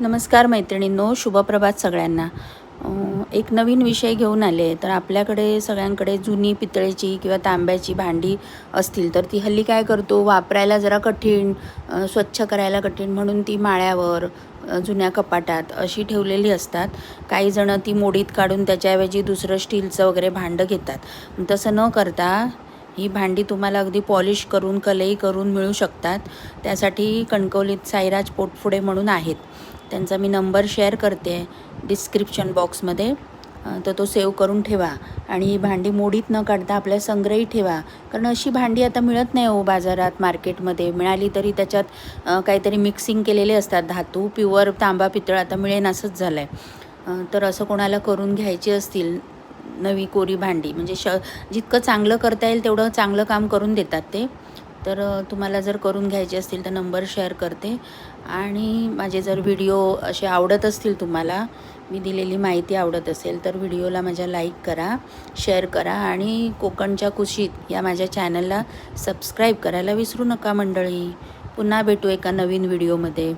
नमस्कार मैत्रिणींनो, शुभप्रभात सगळ्यांना। एक नवीन विषय घेऊन आले। तर आपल्याकडे सगळ्यांकडे जुनी पितळेची किंवा तांब्याची भांडी असतील तर ती हल्ली काय करतो, वापरायला जरा कठीण, स्वच्छ करायला कठीण म्हणून ती माळ्यावर, जुन्या कपाटात अशी ठेवलेली असतात। काही जण ती मोडीत काढून त्याच्याऐवजी दुसरं स्टीलचं वगैरे भांडं घेतात। तसं न करता ही भांडी तुम्हाला अगदी पॉलिश करून, कलई करून मिळू शकतात। त्यासाठी कणकवलीत साईराज पोटफुडे म्हणून आहेत, त्यांचा मी नंबर शेअर करते डिस्क्रिप्शन बॉक्समध्ये, तर तो सेव्ह करून ठेवा। आणि ही भांडी मोडीत न काढता आपल्या संग्रही ठेवा, कारण अशी भांडी आता मिळत नाही हो बाजारात, मार्केटमध्ये मिळाली तरी त्याच्यात काहीतरी मिक्सिंग केलेले असतात। धातू प्युअर तांबा पितळ आता मिळेन असंच झालं आहे। तर असं कोणाला करून घ्यायची असतील नवी कोरी भांडी, म्हणजे जितकं चांगलं करता येईल तेवढं चांगलं काम करून देतात ते। तर तुम्हाला जर करून घ्यायचे असतील तर नंबर शेअर करते। आणि माझे जर व्हिडिओ असे आवडत असतील, तुम्हाला मी दिलेली माहिती आवडत असेल तर व्हिडिओला माझ्या लाईक करा, शेअर करा आणि कोकणच्या कुशीत या माझ्या चॅनलला सबस्क्राईब करायला विसरू नका मंडळी। पुन्हा भेटू एका नवीन व्हिडिओमध्ये।